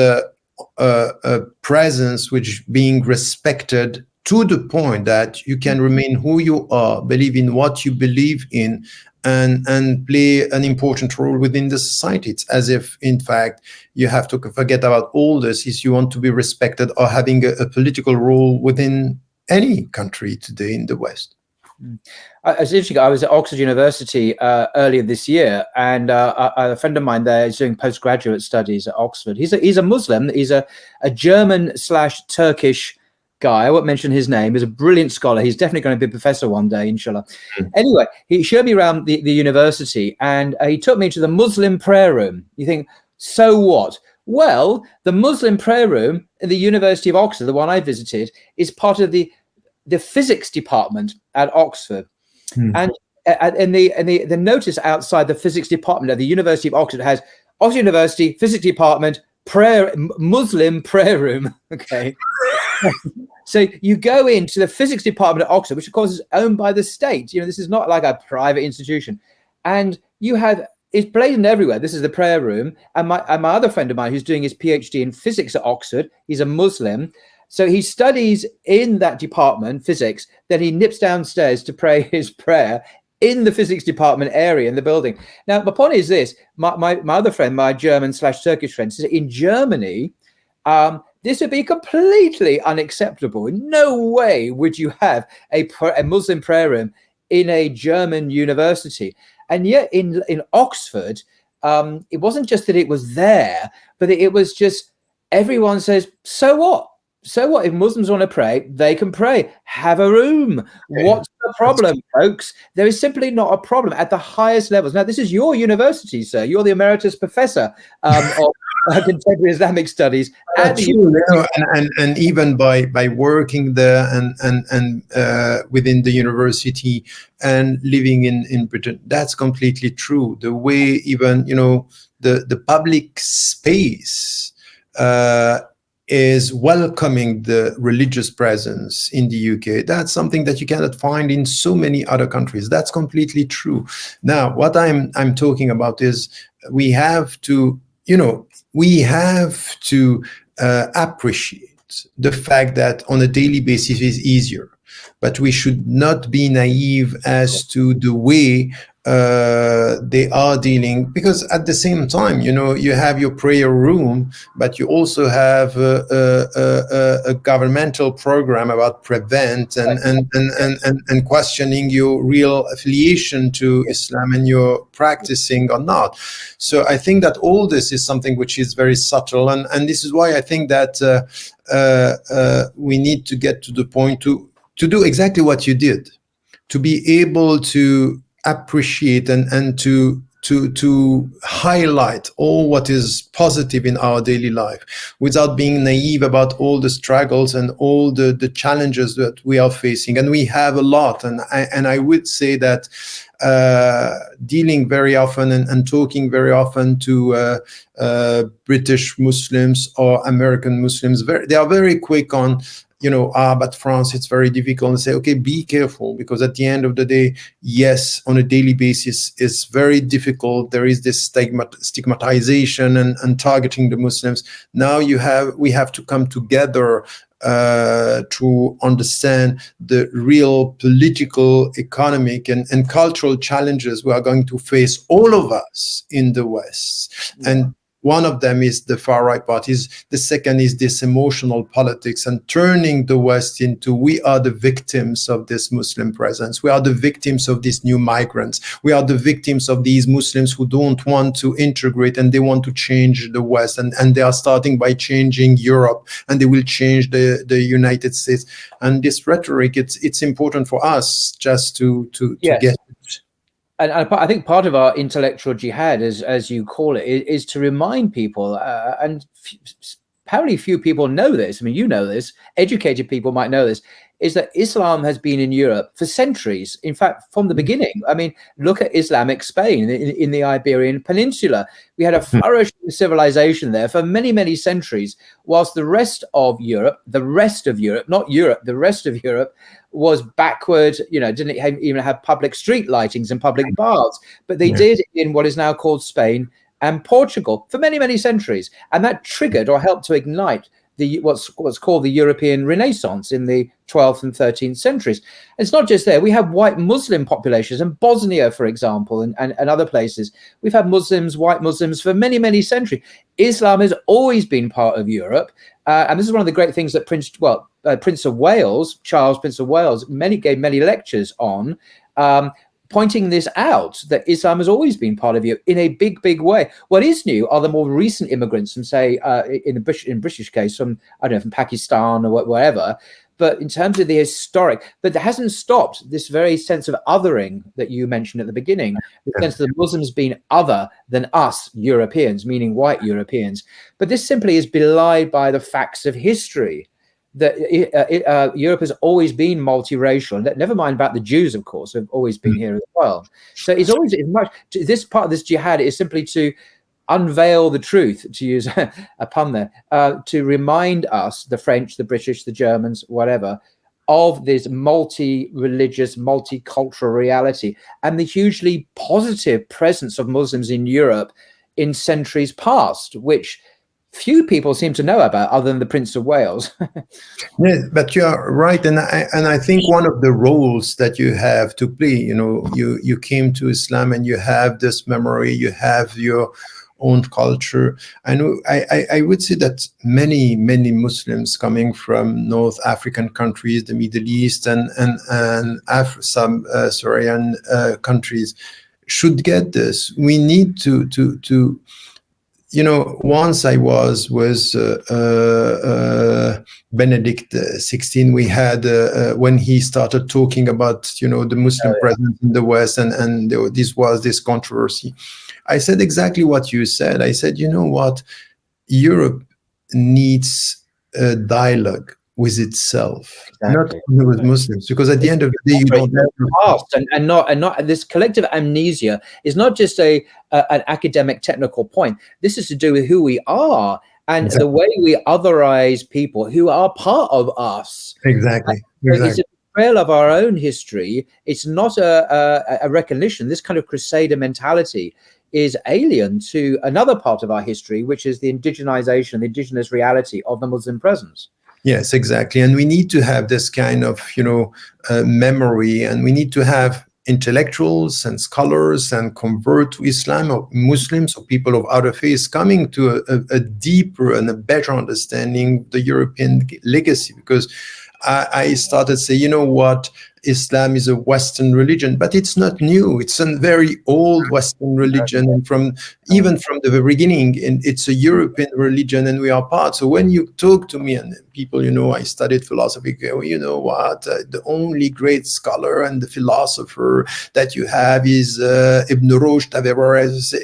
presence which being respected to the point that you can remain who you are, believe in what you believe in, and play an important role within the society. It's as if, in fact, you have to forget about all this if you want to be respected or having a political role within any country today in the West. It's interesting. I was at Oxford University earlier this year, and a friend of mine there is doing postgraduate studies at Oxford. He's a Muslim. He's a German/Turkish guy. I won't mention his name. He's a brilliant scholar. He's definitely going to be a professor one day, inshallah. Anyway, he showed me around the university, and he took me to the Muslim prayer room. You think, so what? Well, the Muslim prayer room at the University of Oxford, the one I visited, is part of the physics department at Oxford. And the notice outside the physics department at the University of Oxford has Oxford University Physics Department Muslim prayer room. Okay. So you go into the physics department at Oxford, which of course is owned by the state. This is not like a private institution. And it's blatant everywhere. This is the prayer room. And my other friend of mine who's doing his PhD in physics at Oxford, he's a Muslim. So he studies in that department, physics, then he nips downstairs to pray his prayer in the physics department area in the building. Now, my point is this, my other friend, my German/Turkish friend, says in Germany, this would be completely unacceptable. In no way would you have a Muslim prayer room in a German university. And yet in Oxford, it wasn't just that it was there, but it was just everyone says, so what? So what? If Muslims want to pray, they can pray. Have a room. What's the problem, folks? There is simply not a problem at the highest levels. Now, this is your university, sir. You're the emeritus professor of contemporary Islamic studies. And even by working there and within the university and living in Britain, that's completely true. The way even, the public space is welcoming the religious presence in the UK. That's something that you cannot find in so many other countries. That's completely true. Now, what I'm talking about is we have to, appreciate the fact that on a daily basis is easier, but we should not be naive as to the way they are dealing, because at the same time, you have your prayer room, but you also have a governmental program about prevent and questioning your real affiliation to Islam and you're practicing or not. So I think that all this is something which is very subtle, and this is why I think that we need to get to the point to do exactly what you did, to be able to appreciate and to highlight all what is positive in our daily life without being naive about all the struggles and all the challenges that we are facing. And we have a lot. And I would say that dealing very often and talking very often to British Muslims or American Muslims, they are very quick on, but France, it's very difficult, and say, okay, be careful, because at the end of the day, yes, on a daily basis, it's very difficult. There is this stigmatization and targeting the Muslims. Now we have to come together to understand the real political, economic, and cultural challenges we are going to face, all of us in the West. Yeah. And one of them is the far-right parties. The second is this emotional politics and turning the West into, we are the victims of this Muslim presence. We are the victims of these new migrants. We are the victims of these Muslims who don't want to integrate and they want to change the West. And they are starting by changing Europe, and they will change the United States. And this rhetoric, it's important for us just to yes. get it. And I think part of our intellectual jihad, as you call it, is to remind people, and apparently few people know this. I mean, you know this, educated people might know this, is that Islam has been in Europe for centuries. In fact, from the beginning. I mean, look at Islamic Spain in the Iberian Peninsula. We had a flourishing civilization there for many, many centuries, whilst the rest of Europe, not Europe, the rest of Europe was backward, didn't even have public street lightings and public baths, but they did in what is now called Spain and Portugal for many, many centuries. And that triggered or helped to ignite what's called the European Renaissance in the 12th and 13th centuries. And it's not just there. We have white Muslim populations in Bosnia, for example, and other places. We've had white Muslims for many, many centuries. Islam has always been part of Europe. And this is one of the great things that Prince of Wales, Charles, Prince of Wales, gave many lectures on, pointing this out, that Islam has always been part of Europe in a big, big way. What is new are the more recent immigrants from, say, in British case, from Pakistan or wherever. But in terms of the historic, but that hasn't stopped this very sense of othering that you mentioned at the beginning, the sense of the Muslims being other than us Europeans, meaning white Europeans. But this simply is belied by the facts of history, that Europe has always been multiracial. Never mind about the Jews, of course, have always been here as well. So it's always this part of this jihad is simply to unveil the truth, to use a pun there, to remind us, the French, the British, the Germans, whatever, of this multi-religious, multicultural reality and the hugely positive presence of Muslims in Europe in centuries past, which few people seem to know about other than the Prince of Wales. Yes, but you are right. And I think one of the roles that you have to play, you came to Islam and you have this memory, you have your own culture. I would say that many Muslims coming from North African countries, the Middle East, and some Syrian countries should get this. We need to once I was with Benedict XVI, we had when he started talking about the Muslim presence in the West, and this was this controversy. I said exactly what you said. I said, what, Europe needs a dialogue with itself, not Exactly. only with Muslims, because at the end of the day, you don't have to. Past and not this collective amnesia is not just an academic technical point. This is to do with who we are and Exactly. the way we otherize people who are part of us. Exactly. So it's a betrayal of our own history. It's not a recognition. This kind of crusader mentality is alien to another part of our history, which is the indigenization, the indigenous reality of the Muslim presence. Yes, exactly. And we need to have this kind of, memory, and we need to have intellectuals and scholars and convert to Islam, or Muslims or people of other faiths coming to a deeper and a better understanding of the European legacy. Because I started to say, you know what, Islam is a Western religion, but it's not new. It's a very old Western religion, and even from the beginning, and it's a European religion, and we are part. So when you talk to me and people, I studied philosophy, you know what, the only great scholar and the philosopher that you have is Ibn Rushd, Averroes.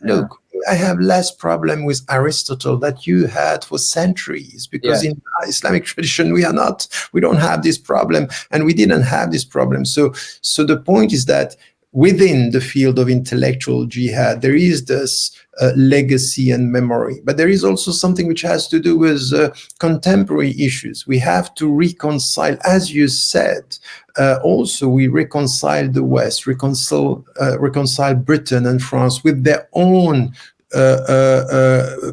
Look, I have less problem with Aristotle that you had for centuries, because in Islamic tradition, we don't have this problem, and we didn't have this problem. So the point is that within the field of intellectual jihad, there is this legacy and memory, but there is also something which has to do with contemporary issues. We have to reconcile, as you said, also we reconcile the West, reconcile Britain and France with their own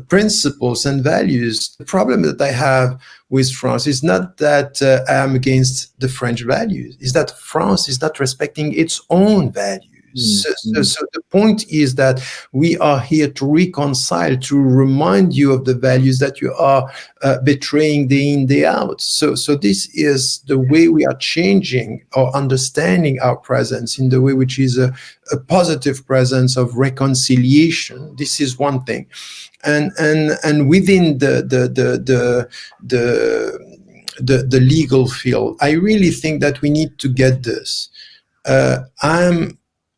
principles and values. The problem that I have with France is not that I am against the French values, is that France is not respecting its own values. So the point is that we are here to reconcile, to remind you of the values that you are betraying day in, day out. So this is the way we are changing or understanding our presence in the way which is a positive presence of reconciliation. This is one thing, and within the legal field, I really think that we need to get this.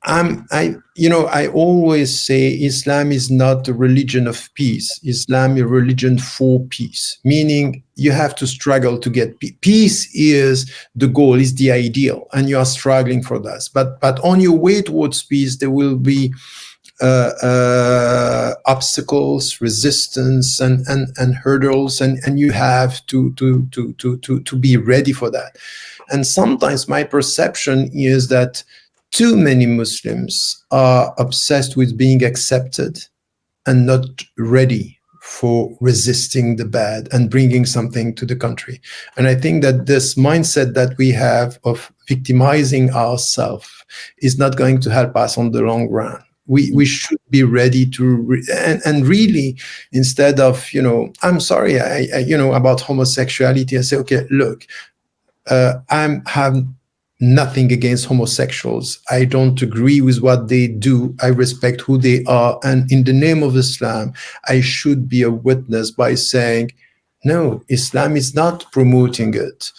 I always say Islam is not a religion of peace. Islam is a religion for peace, meaning you have to struggle to get peace. Peace is the goal, is the ideal, and you are struggling for that. But on your way towards peace, there will be obstacles, resistance, and hurdles, and you have to be ready for that. And sometimes my perception is that too many Muslims are obsessed with being accepted and not ready for resisting the bad and bringing something to the country. And I think that this mindset that we have of victimizing ourselves is not going to help us on the long run. We should be ready to, and really, instead of, I'm sorry, I about homosexuality, I say, okay, look, I have nothing against homosexuals. I don't agree with what they do. I respect who they are. And in the name of Islam, I should be a witness by saying, no, Islam is not promoting it.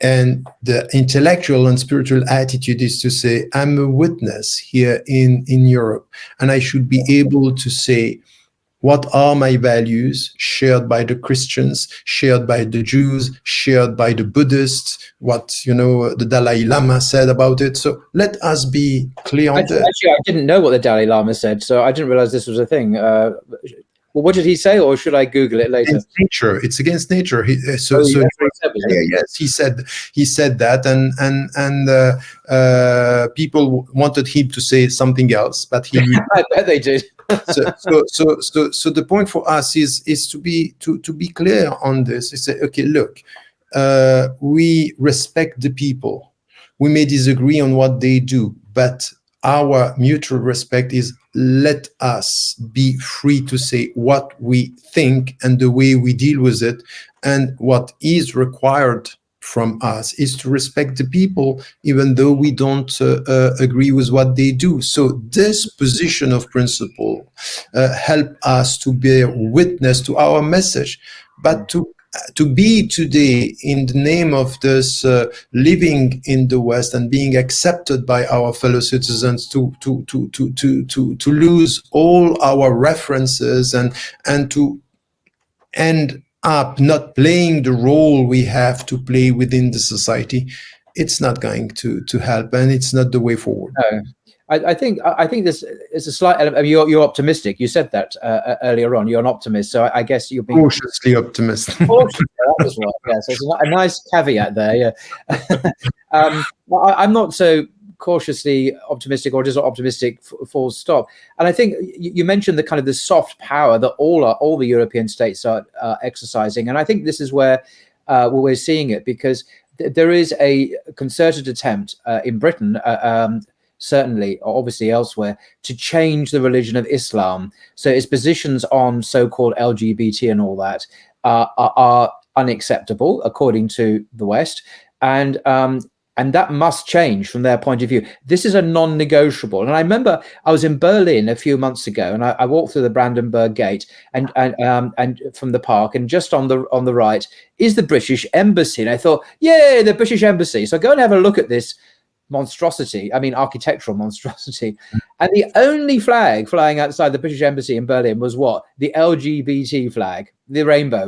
And the intellectual and spiritual attitude is to say, I'm a witness here in Europe, and I should be able to say, what are my values shared by the Christians, shared by the Jews, shared by the Buddhists, what, the Dalai Lama said about it. So let us be clear on that. Actually, I didn't know what the Dalai Lama said, so I didn't realize this was a thing. Well, what did he say, or should I Google it later? It's against nature. Yes, he said that, and people wanted him to say something else, but he. I bet they did. So the point for us is to be clear on this. Is say, okay, look, we respect the people. We may disagree on what they do, but our mutual respect is, let us be free to say what we think and the way we deal with it. And what is required from us is to respect the people, even though we don't agree with what they do. So this position of principle help us to bear witness to our message, but to be today in the name of this living in the West and being accepted by our fellow citizens, to lose all our references and up, not playing the role we have to play within the society, it's not going to help, and it's not the way forward. No. I think this is a slight element. You're optimistic. You said that earlier on. You're an optimist, so I guess you're being Cautiously optimistic. cautious. That was right. Yeah, so it's a nice caveat there. Yeah, I'm not so cautiously optimistic, or just optimistic full stop. And I think you mentioned the kind of the soft power that all the European states are exercising, and I think this is where we're seeing it, because there is a concerted attempt in Britain. Certainly, obviously elsewhere, to change the religion of Islam. So its positions on so-called LGBT and all that are unacceptable according to the West, and that must change from their point of view. This is a non-negotiable. And I remember I was in Berlin a few months ago, and I walked through the Brandenburg Gate and from the park, and just on the right is the British Embassy. And I thought, yay, the British Embassy. So go and have a look at this monstrosity, I mean architectural monstrosity, and the only flag flying outside the British Embassy in Berlin was what? The LGBT flag, the rainbow